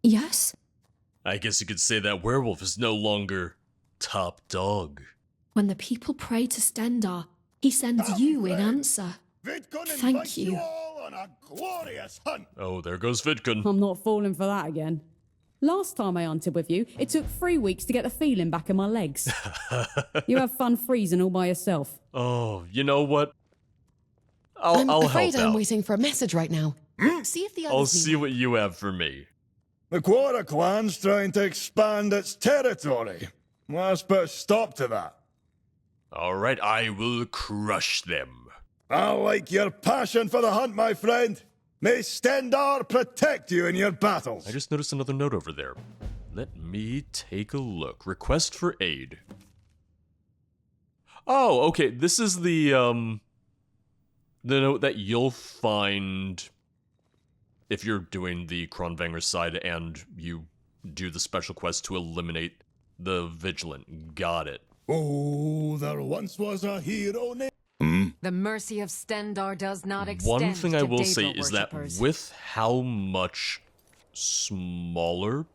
Yes? I guess you could say that werewolf is no longer top dog. When the people pray to Stendar, he sends you in answer. Thank you. All on a glorious hunt. Oh, there goes Vidkun. I'm not falling for that again. Last time I hunted with you, it took 3 weeks to get the feeling back in my legs. You have fun freezing all by yourself. Oh, you know what? I'll I'm help afraid I'm out. waiting for a message right now. See if the others I'll need see what you have for me. The Quora clan's trying to expand its territory. Let's put a stop to that. Alright, I will crush them. I like your passion for the hunt, my friend. May Stendar protect you in your battles. I just noticed another note over there. Let me take a look. Request for aid. Oh, okay. This is the note that you'll find if you're doing the Kronvanger side and you do the special quest to eliminate the Vigilant. Got it. Oh, there once was a hero named... The mercy of Stendar does not extend One thing I to will Daedra say is that worshippers. with how much smaller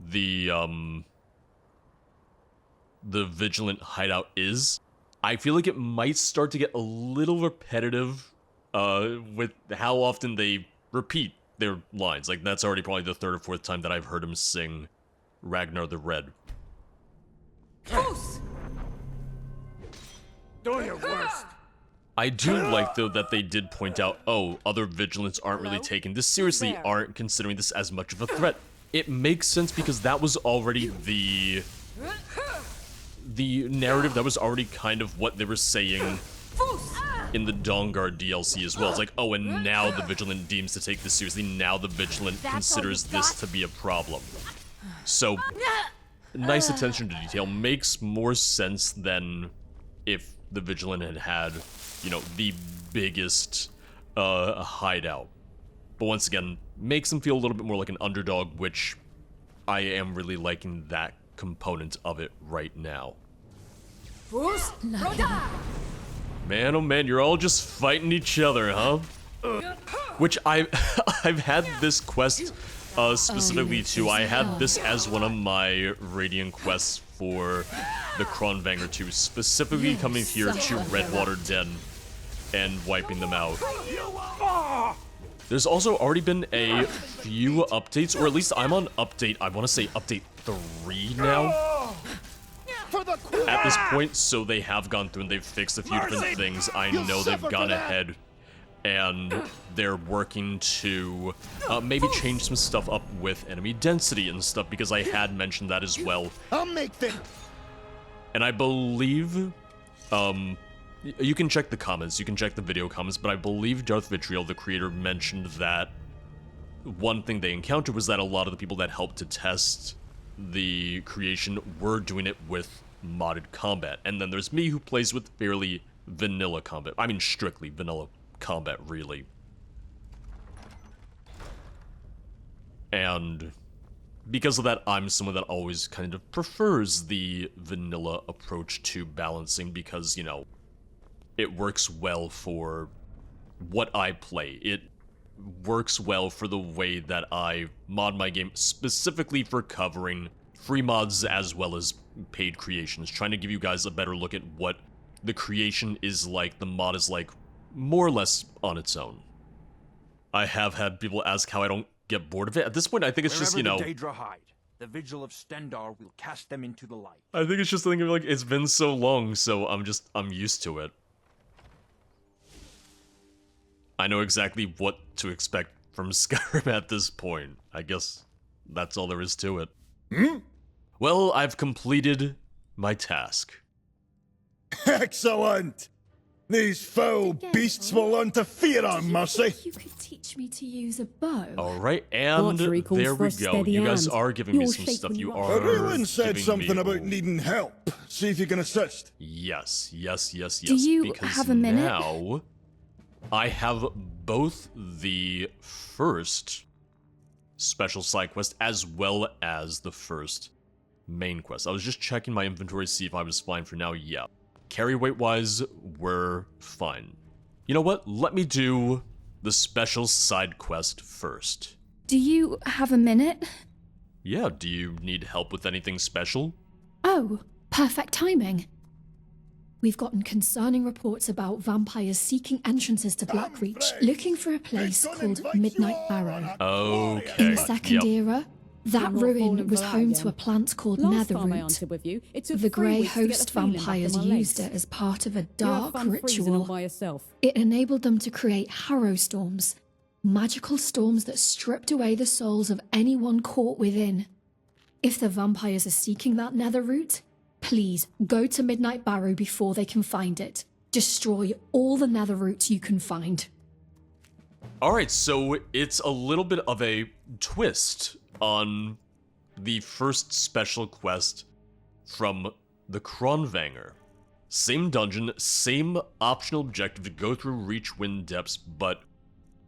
the Vigilant hideout is, I feel like it might start to get a little repetitive with how often they repeat their lines. Like, that's already probably the third or fourth time that I've heard him sing Ragnar the Red. Do your worst. I do like, though, that they did point out, oh, other Vigilants aren't really taking this seriously, aren't considering this as much of a threat. It makes sense because that was already the narrative, that was already kind of what they were saying in the Dawnguard DLC as well. It's like, oh, and now the Vigilant deems to take this seriously, now the Vigilant considers this to be a problem. So, nice attention to detail makes more sense than if the Vigilant had, you know, the biggest hideout. But once again, makes them feel a little bit more like an underdog, which I am really liking that component of it right now. Man, oh man, you're all just fighting each other, huh? Which I've had this quest specifically too. I had this as one of my Radiant quests for the Kronvanger 2, specifically coming here to Redwater Den and wiping them out. There's also already been a few updates, or at least I'm on update, I want to say update 3 now. At this point, so they have gone through and they've fixed a few different things. I know they've gone ahead and they're working to maybe change some stuff up with enemy density and stuff, because I had mentioned that as well. I'll make things... And I believe, you can check the comments, you can check the video comments, but I believe DarthVitrial, the creator, mentioned that one thing they encountered was that a lot of the people that helped to test the creation were doing it with modded combat. And then there's me, who plays with fairly vanilla combat. I mean, strictly vanilla combat, really. And because of that, I'm someone that always kind of prefers the vanilla approach to balancing, because, you know, it works well for what I play. It works well for the way that I mod my game, specifically for covering free mods as well as paid creations, trying to give you guys a better look at what the creation is like, the mod is like, more or less on its own. I have had people ask how I don't get bored of it. At this point, I think it's just, you know, Wherever the Daedra hide, the vigil of Stendar will cast them into the light. I think it's just a thing of like, it's been so long, so I'm used to it. I know exactly what to expect from Skyrim at this point. I guess that's all there is to it. Well, I've completed my task. Excellent! These foul beasts will learn to fear our mercy. You could teach me to use a bow. Alright, and Archery calls there for we a go. steady You guys hand. are giving me You're some shaking stuff. You well. are Raylan said giving something me... about needing help. See if you can assist. Yes. Do you because have a minute? now I have both the first special side quest as well as the first main quest. I was just checking my inventory to see if I was fine for now. Yeah. Carry weight wise, we're fine. You know what? Let me do the special side quest first. Do you have a minute? Yeah, do you need help with anything special? Oh, perfect timing. We've gotten concerning reports about vampires seeking entrances to Blackreach, looking for a place called Midnight Barrow. Okay. In the Second Era, that Not ruin falling was for that home again. to a plant called Last time I netherroot. hunted with you, it took The 3 Grey weeks to get Host the feeling back in vampires my used legs. it as part of a You have dark fun freezing all ritual. by yourself. It enabled them to create harrow storms, magical storms that stripped away the souls of anyone caught within. If the vampires are seeking that netherroot, please go to Midnight Barrow before they can find it. Destroy all the netherroots you can find. Alright, so it's a little bit of a twist on the first special quest from the Kronvanger. Same dungeon, same optional objective to go through Reachwind Depths, but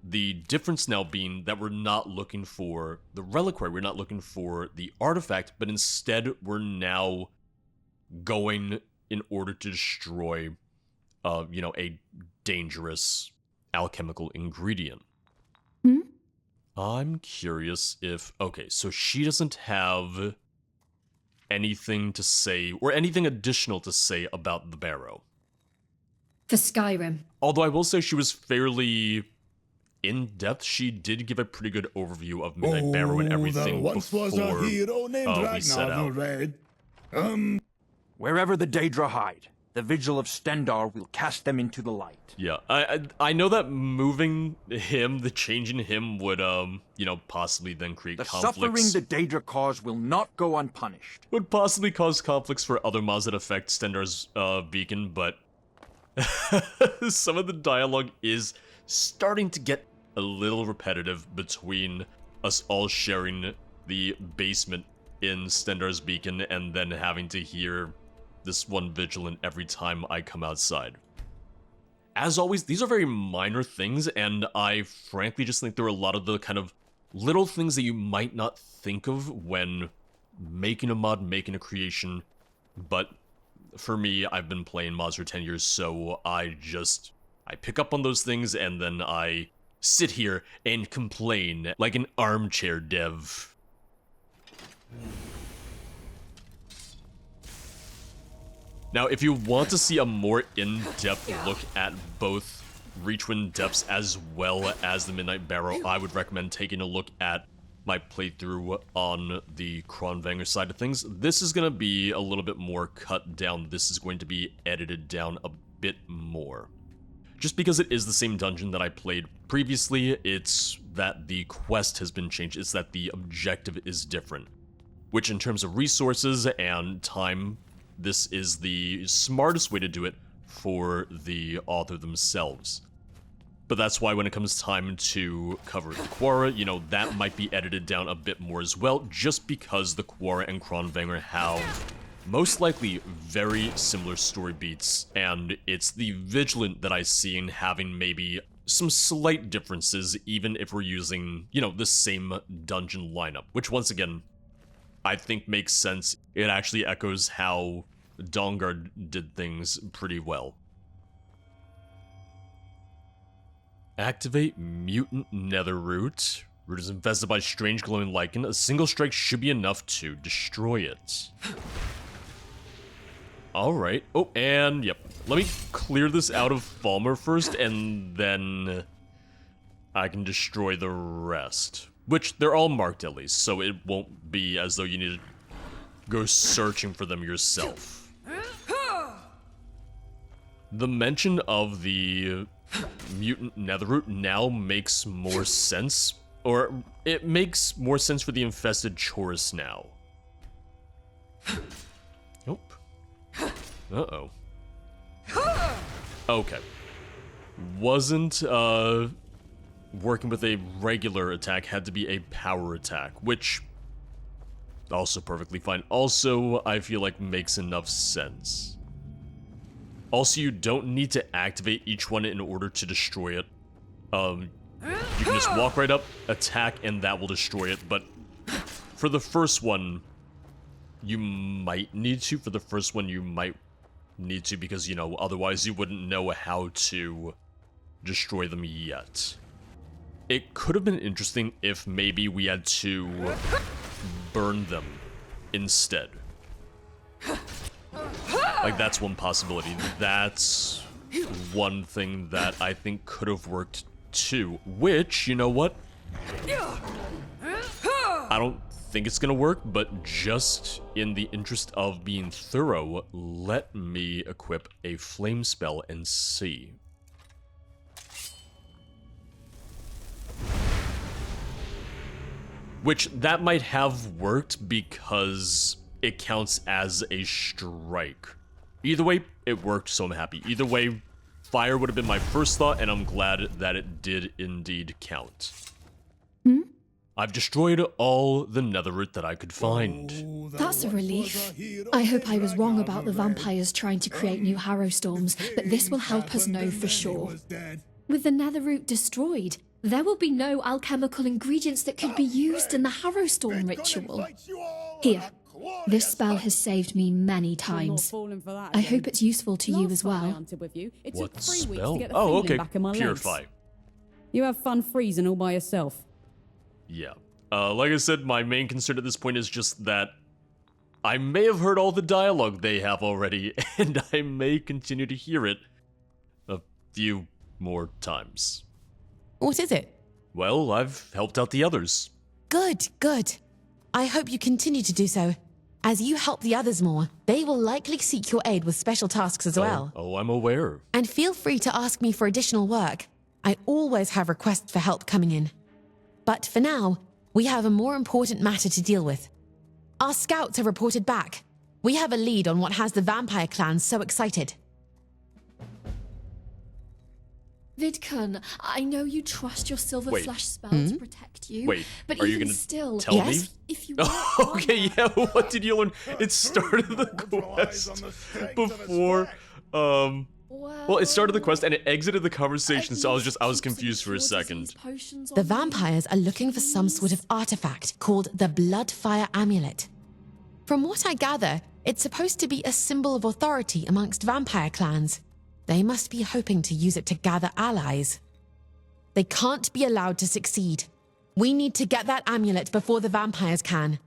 the difference now being that we're not looking for the reliquary, we're not looking for the artifact, but instead we're now going in order to destroy, a dangerous alchemical ingredient. I'm curious if... Okay, so she doesn't have anything to say, or anything additional to say about the Barrow. For Skyrim. Although I will say she was fairly in-depth. She did give a pretty good overview of Midnight Barrow and everything there once before was a hero named we set Ragnar out. the Red. Wherever the Daedra hide, the Vigil of Stendarr will cast them into the light. Yeah, I know that moving him, the changing him would, possibly then create The conflicts. suffering the Daedra cause will not go unpunished. Would possibly cause conflicts for other mods that affect Stendarr's beacon, but some of the dialogue is starting to get a little repetitive between us all sharing the basement in Stendarr's beacon and then having to hear this one Vigilant every time I come outside. As always, these are very minor things, and I frankly just think there are a lot of the kind of little things that you might not think of when making a mod, making a creation, but for me, I've been playing mods for 10 years, so I pick up on those things, and then I sit here and complain like an armchair dev. Now, if you want to see a more in-depth look at both Reachwind Depths as well as the Midnight Barrow, I would recommend taking a look at my playthrough on the Kronvanger side of things. This is going to be a little bit more cut down. This is going to be edited down a bit more. Just because it is the same dungeon that I played previously, it's that the quest has been changed. It's that the objective is different. Which in terms of resources and time, this is the smartest way to do it for the author themselves. But that's why when it comes time to cover the Quora, that might be edited down a bit more as well, just because the Quora and Kronvanger have most likely very similar story beats, and it's the Vigilant that I see in having maybe some slight differences, even if we're using, the same dungeon lineup, which once again, I think makes sense. It actually echoes how Dawnguard did things pretty well. Activate Mutant Netherroot. Root is infested by strange glowing lichen. A single strike should be enough to destroy it. Alright. Oh, and yep. Let me clear this out of Falmer first, and then I can destroy the rest. Which, they're all marked at least, so it won't be as though you need to go searching for them yourself. The mention of the Mutant Netherroot now makes more sense, or it makes more sense for the infested Chorus now. Nope. Uh-oh. Okay. Wasn't, working with a regular attack, had to be a power attack, which also perfectly fine. Also, I feel like makes enough sense. Also, you don't need to activate each one in order to destroy it. You can just walk right up, attack, and that will destroy it, but for the first one, you might need to. For the first one, you might need to because, otherwise you wouldn't know how to destroy them yet. it could have been interesting if maybe we had to burn them instead. Like, that's one possibility. That's one thing that I think could have worked too. Which, you know what? I don't think it's gonna work, but just in the interest of being thorough, let me equip a flame spell and see. Which, that might have worked because it counts as a strike. Either way, it worked, so I'm happy. Either way, fire would have been my first thought, and I'm glad that it did indeed count. I've destroyed all the netherroot that I could find. That's a relief. I hope I was wrong about the vampires trying to create new harrow storms, but this will help us know for sure. With the netherroot destroyed, there will be no alchemical ingredients that could be used in the harrow storm ritual. Here, this spell has saved me many times. I hope it's useful to you as well. What spell? Oh, okay. Purify. You have fun freezing all by yourself. Yeah. Like I said, my main concern at this point is just that I may have heard all the dialogue they have already, and I may continue to hear it a few more times. What is it? Well, I've helped out the others. Good, good. I hope you continue to do so. As you help the others more, they will likely seek your aid with special tasks as well. Oh, I'm aware. And feel free to ask me for additional work. I always have requests for help coming in. But for now, we have a more important matter to deal with. Our scouts have reported back. We have a lead on what has the vampire clans so excited. Vidkun, I know you trust your silver flash spell to protect you. Wait, but are you even gonna still, tell Yes? me? if you Okay, yeah, what did you learn? It started the quest before, well, it started the quest and it exited the conversation, so I was confused for a second. The vampires are looking for some sort of artifact called the Bloodfire Amulet. From what I gather, it's supposed to be a symbol of authority amongst vampire clans. They must be hoping to use it to gather allies. They can't be allowed to succeed. We need to get that amulet before the vampires can.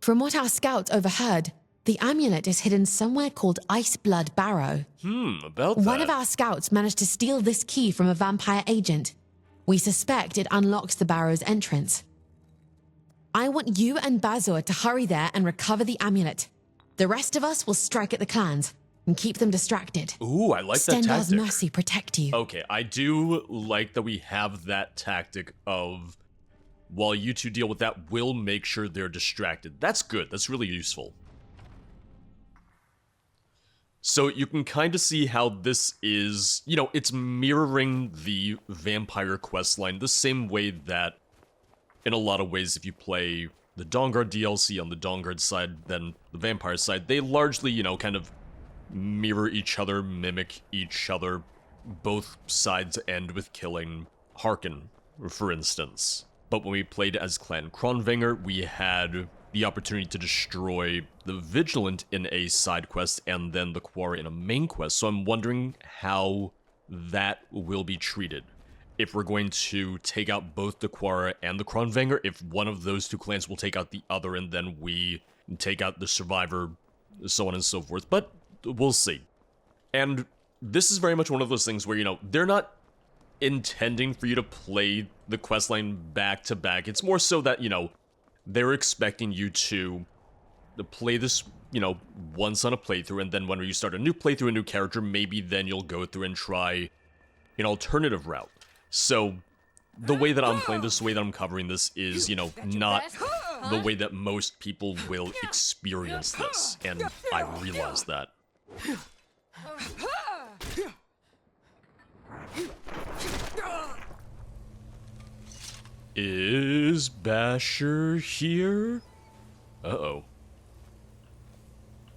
From what our scouts overheard, the amulet is hidden somewhere called Iceblood Barrow. About that. One of our scouts managed to steal this key from a vampire agent. We suspect it unlocks the Barrow's entrance. I want you and Bazur to hurry there and recover the amulet. The rest of us will strike at the clans and keep them distracted. Ooh, I like that Stendar's tactic. mercy protect you. Okay, I do like that we have that tactic of, while you two deal with that, we'll make sure they're distracted. That's good. That's really useful. So you can kind of see how this is, you know, it's mirroring the vampire questline the same way that, in a lot of ways, if you play the Dawnguard DLC on the Dawnguard side, then the vampire side, they largely, you know, kind of mirror each other, mimic each other. Both sides end with killing Harkin, for instance. But when we played as Clan Kronvanger, we had the opportunity to destroy the Vigilant in a side quest and then the Quarry in a main quest. So I'm wondering how that will be treated. If we're going to take out both the Quarry and the Kronvanger, if one of those two clans will take out the other and then we take out the survivor, so on and so forth. But we'll see. And this is very much one of those things where, you know, they're not intending for you to play the questline back to back. It's more so that, you know, they're expecting you to play this, you know, once on a playthrough, and then when you start a new playthrough, a new character, maybe then you'll go through and try an alternative route. So the way that I'm playing this, the way that I'm covering this is, you know, not the way that most people will experience this, and I realize that. Is Basher here? Uh-oh.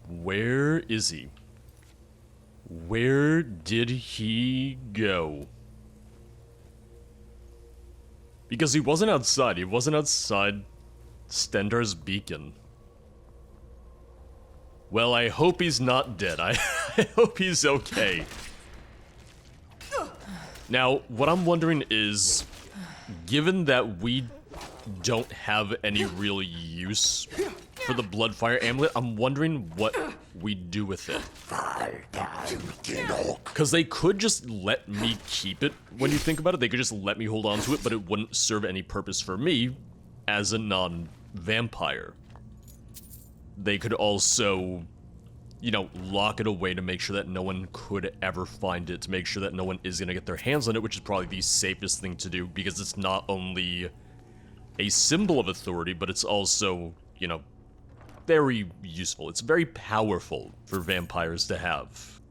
Where is he? Where did he go? Because he wasn't outside. He wasn't outside Stendar's beacon. Well, I hope he's not dead. I hope he's okay. Now, what I'm wondering is, given that we don't have any real use for the Bloodfire Amulet, I'm wondering what we do with it. Because they could just let me keep it, when you think about it. They could just let me hold on to it, but it wouldn't serve any purpose for me as a non-vampire. They could also, you know, lock it away to make sure that no one could ever find it, to make sure that no one is going to get their hands on it, which is probably the safest thing to do, because it's not only a symbol of authority, but it's also, you know, very useful. It's very powerful for vampires to have.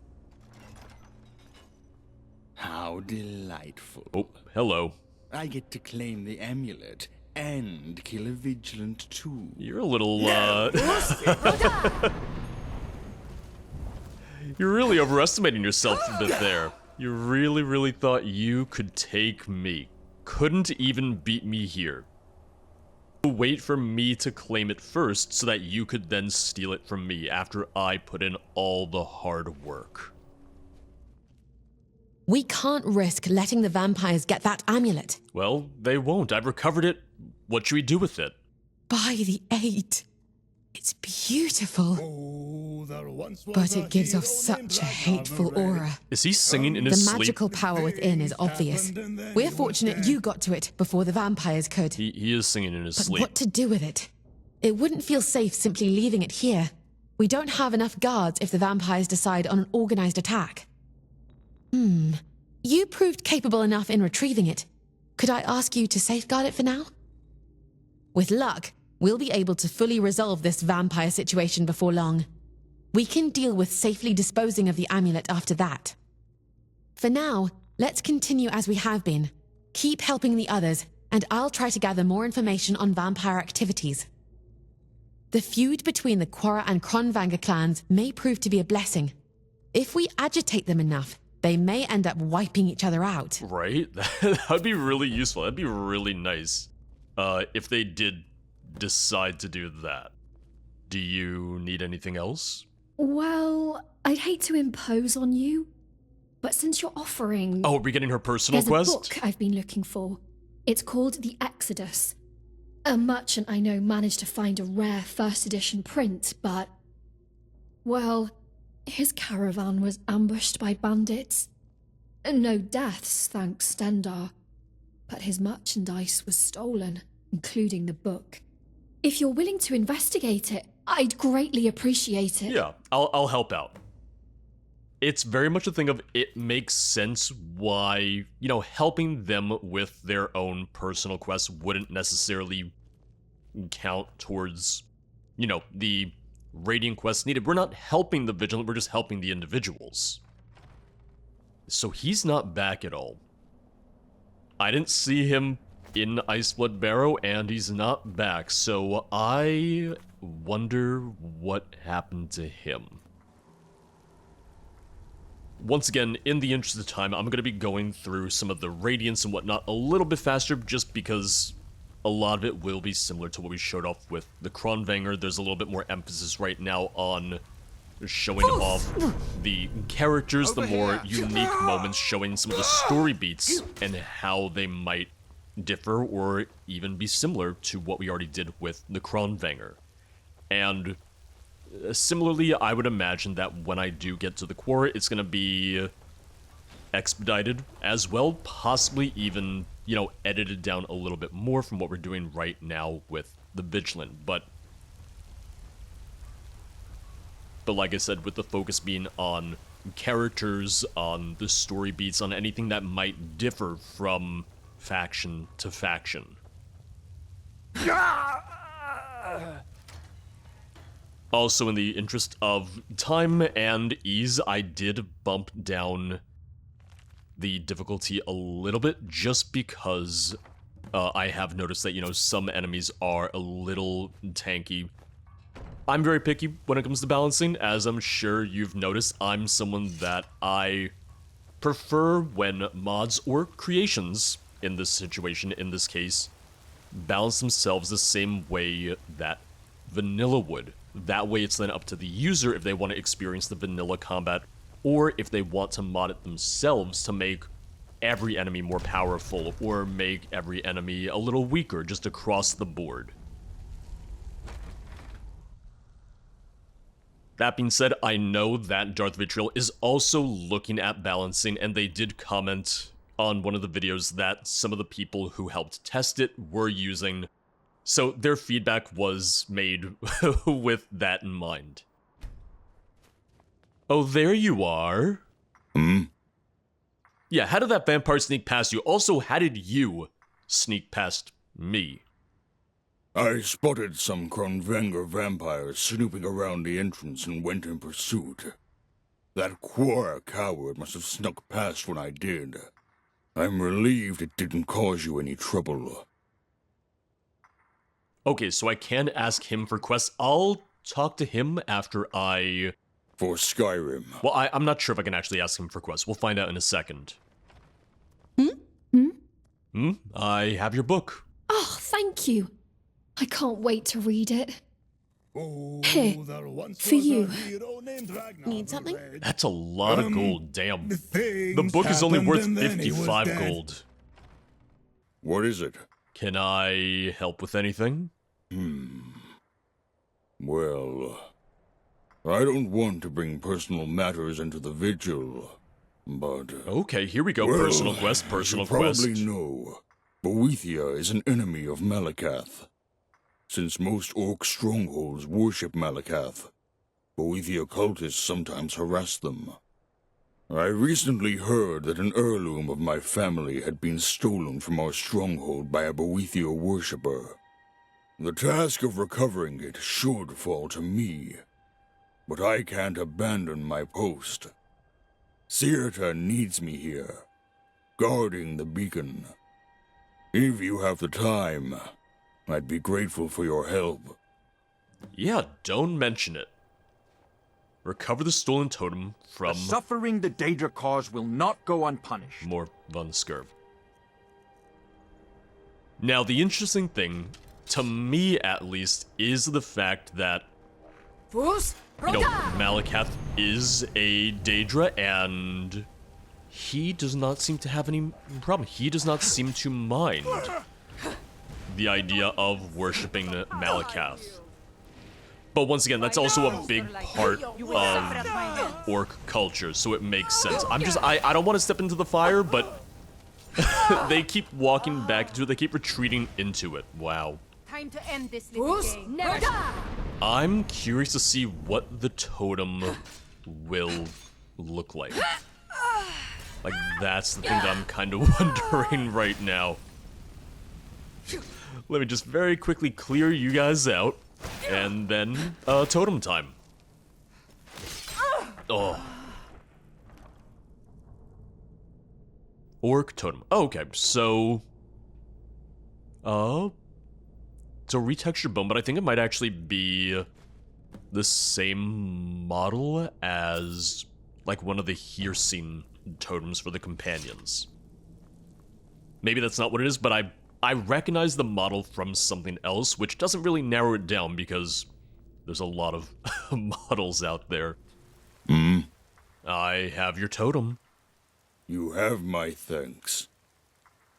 How delightful. Oh, hello. I get to claim the amulet and kill a Vigilant too. You're a little, You're really overestimating yourself a bit there. You really, really thought you could take me. Couldn't even beat me here. Wait for me to claim it first so that you could then steal it from me after I put in all the hard work. We can't risk letting the vampires get that amulet. Well, they won't. I've recovered it. What should we do with it? By the 8. It's beautiful. Oh, there once was But a it gives off hero named such a hateful Ragnarok. aura. Is he singing in The his sleep? magical power within is obvious. We're fortunate you got to it before the vampires could. He is singing in his But sleep. what to do with it? It wouldn't feel safe simply leaving it here. We don't have enough guards if the vampires decide on an organized attack. You proved capable enough in retrieving it. Could I ask you to safeguard it for now? With luck, we'll be able to fully resolve this vampire situation before long. We can deal with safely disposing of the amulet after that. For now, let's continue as we have been. Keep helping the others, and I'll try to gather more information on vampire activities. The feud between the Quora and Kronvanger clans may prove to be a blessing. If we agitate them enough, they may end up wiping each other out. Right? That'd be really useful. That'd be really nice. If they did decide to do that. Do you need anything else? Well, I'd hate to impose on you, but since you're offering... Oh, are we getting her personal There's quest? a book I've been looking for. It's called The Exodus. A merchant I know managed to find a rare first edition print, but... Well, his caravan was ambushed by bandits. No deaths, thanks Stendar. But his merchandise was stolen, including the book. If you're willing to investigate it, I'd greatly appreciate it. Yeah, I'll help out. It's very much a thing of it makes sense why, you know, helping them with their own personal quests wouldn't necessarily count towards, you know, the raiding quests needed. We're not helping the Vigilant, we're just helping the individuals. So he's not back at all. I didn't see him in Iceblood Barrow, and he's not back, so I wonder what happened to him. Once again, in the interest of time, I'm going to be going through some of the Radiance and whatnot a little bit faster, just because a lot of it will be similar to what we showed off with the Kronvanger. There's a little bit more emphasis right now on showing off the characters, the more unique moments, showing some of the story beats and how they might differ or even be similar to what we already did with the Kronvanger. And similarly, I would imagine that when I do get to the Quora, it's going to be expedited as well, possibly even, you know, edited down a little bit more from what we're doing right now with the Vigilant. But like I said, with the focus being on characters, on the story beats, on anything that might differ from faction to faction. Also, in the interest of time and ease, I did bump down the difficulty a little bit, just because I have noticed that, you know, some enemies are a little tanky. I'm very picky when it comes to balancing, as I'm sure you've noticed. I'm someone that I prefer when mods or creations, in this situation, in this case, balance themselves the same way that vanilla would. That way it's then up to the user if they want to experience the vanilla combat, or if they want to mod it themselves to make every enemy more powerful or make every enemy a little weaker just across the board. That being said, I know that DarthVitrial is also looking at balancing, and they did comment on one of the videos that some of the people who helped test it were using, so their feedback was made with that in mind. Oh, there you are. Yeah, how did that vampire sneak past you? Also, how did you sneak past me? I spotted some Kronvenger vampires snooping around the entrance and went in pursuit. That Quora coward must have snuck past when I did. I'm relieved it didn't cause you any trouble. Okay, so I can ask him for quests. I'll talk to him after I... For Skyrim. Well, I'm not sure if I can actually ask him for quests. We'll find out in a second. I have your book. Oh, thank you. I can't wait to read it. Oh, Here, there once for was you. a hero named Ragnar Need the something? Red. That's a lot of gold, damn. Things The book is only happened worth and then he was 55 dead. gold. What is it? Can I help with anything? Well, I don't want to bring personal matters into the vigil, but... Okay, here we go. well, Personal quest, personal you probably quest. know, Boethia is an enemy of Malakath. Since most orc strongholds worship Malakath, Boethia cultists sometimes harass them. I recently heard that an heirloom of my family had been stolen from our stronghold by a Boethia worshipper. The task of recovering it should fall to me, but I can't abandon my post. Sirta needs me here, guarding the beacon. If you have the time, I'd be grateful for your help. Yeah, don't mention it. Recover the stolen totem The from suffering the Daedra cause will not go unpunished. more von Skirv. Now, the interesting thing, to me at least, is the fact that, you know, Malakath is a Daedra, and he does not seem to have any problem. He does not seem to mind the idea of worshipping Malakath. But once again, that's also a big part of orc culture, so it makes sense. I don't want to step into the fire, but they keep walking back into it. They keep retreating into it. Wow. Time to end this little game. Never. I'm curious to see what the totem will look like. Like, that's the thing that I'm kind of wondering right now. Let me just very quickly clear you guys out, and then, totem time. Oh. Orc totem. Oh, okay, so... It's a retextured bone, but I think it might actually be the same model as, like, one of the Hearsing totems for the companions. Maybe that's not what it is, but I recognize the model from something else, which doesn't really narrow it down because there's a lot of models out there. I have your totem. You have my thanks.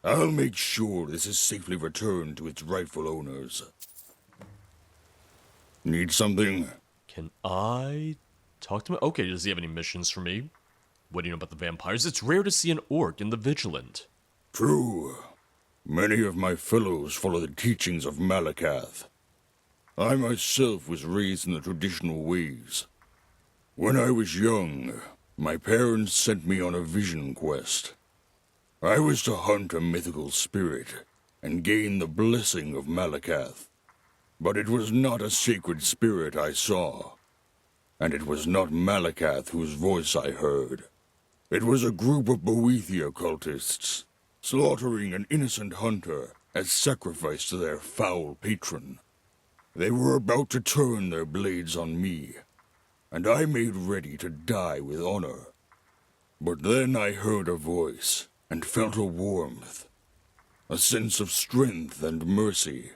I'll make sure this is safely returned to its rightful owners. Need something? Can I talk to him? Okay, does he have any missions for me? What do you know about the vampires? It's rare to see an orc in the Vigilant. True. Many of my fellows follow the teachings of Malakath. I myself was raised in the traditional ways. When I was young, my parents sent me on a vision quest. I was to hunt a mythical spirit and gain the blessing of Malakath. But it was not a sacred spirit I saw. And it was not Malakath whose voice I heard. It was a group of Boethia cultists, slaughtering an innocent hunter as sacrifice to their foul patron. They were about to turn their blades on me, and I made ready to die with honor. But then I heard a voice and felt a warmth, a sense of strength and mercy.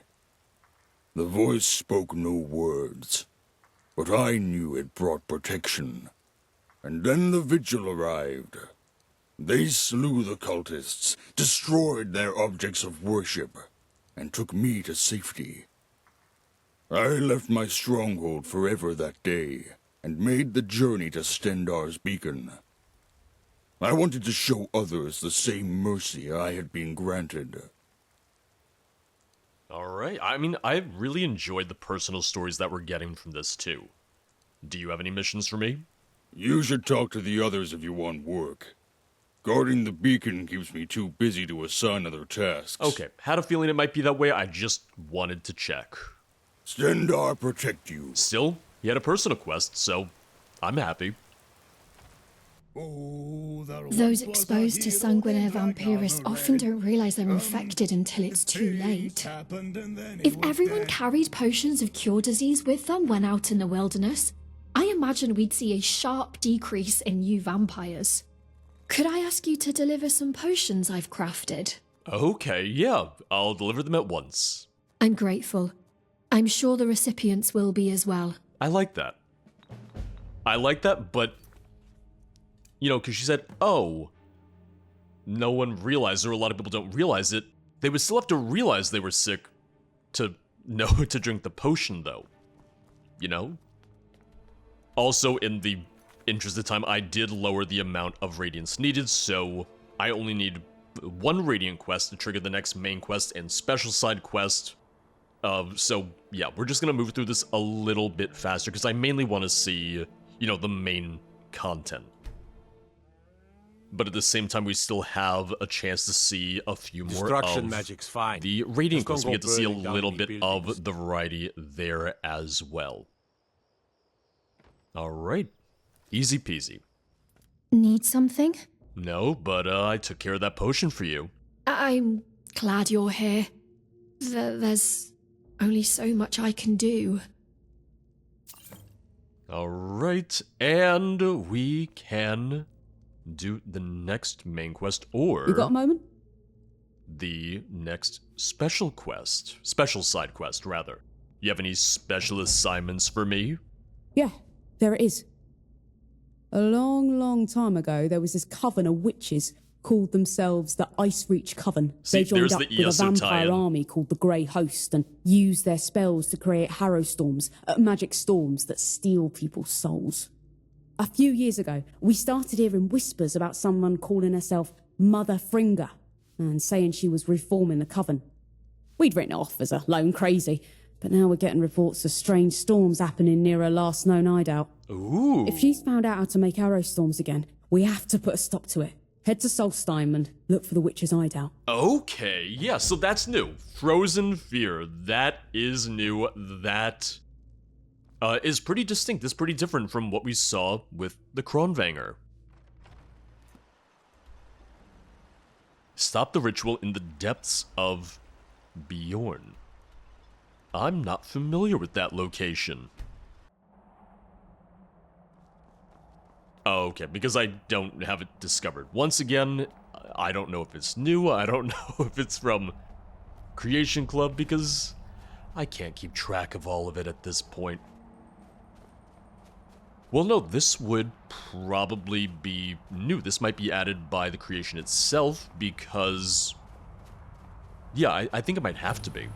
The voice spoke no words, but I knew it brought protection. And then the vigil arrived. They slew the cultists, destroyed their objects of worship, and took me to safety. I left my stronghold forever that day, and made the journey to Stendar's beacon. I wanted to show others the same mercy I had been granted. Alright, I mean, I really enjoyed the personal stories that we're getting from this too. Do you have any missions for me? You should talk to the others if you want work. Guarding the beacon keeps me too busy to assign other tasks. Okay, had a feeling it might be that way, I just wanted to check. Stendar protect you. Still, he had a personal quest, so I'm happy. Those exposed to sanguinary vampirists often don't realize they're infected until it's too late. If everyone carried potions of cure disease with them when out in the wilderness, I imagine we'd see a sharp decrease in new vampires. Could I ask you to deliver some potions I've crafted? Okay, yeah, I'll deliver them at once. I'm grateful. I'm sure the recipients will be as well. I like that. I like that, but... You know, because she said, oh, no one realized, or a lot of people don't realize it. They would still have to realize they were sick to know to drink the potion, though. You know? Also, in the interest of time, I did lower the amount of radiance needed, so I only need one radiant quest to trigger the next main quest and special side quest. So, yeah, we're just gonna move through this a little bit faster, because I mainly want to see, you know, the main content. But at the same time, we still have a chance to see a few more Destruction of magic's fine. the radiant quests. Just We don't get go to see a burning down little any bit of buildings. the variety there as well. Alright. Easy peasy. Need something? No, but I took care of that potion for you. I'm glad you're here. There's only so much I can do. Alright, and we can do the next main quest, or You got a moment? the next special quest. Special side quest, rather. You have any special assignments for me? Yeah, there it is. A long, long time ago, there was this coven of witches called themselves the Ice Reach Coven. See, They joined there's up the with a ESO vampire tie-in. army called the Grey Host and used their spells to create harrow storms, magic storms that steal people's souls. A few years ago, we started hearing whispers about someone calling herself Mother Fringer and saying she was reforming the coven. We'd written it off as a lone crazy, but now we're getting reports of strange storms happening near her last known hideout. Ooh. If she's found out how to make arrow storms again, we have to put a stop to it. Head to Solstheim and look for the witch's hideout. Okay, yeah, so that's new. Frozen Fear, that is new. That is pretty distinct. It's pretty different from what we saw with the Kronvanger. Stop the ritual in the depths of Bjorn. I'm not familiar with that location. Oh, okay, because I don't have it discovered. Once again, I don't know if it's new, I don't know if it's from Creation Club, because I can't keep track of all of it at this point. Well, no, this would probably be new. This might be added by the creation itself, because... Yeah, I think it might have to be.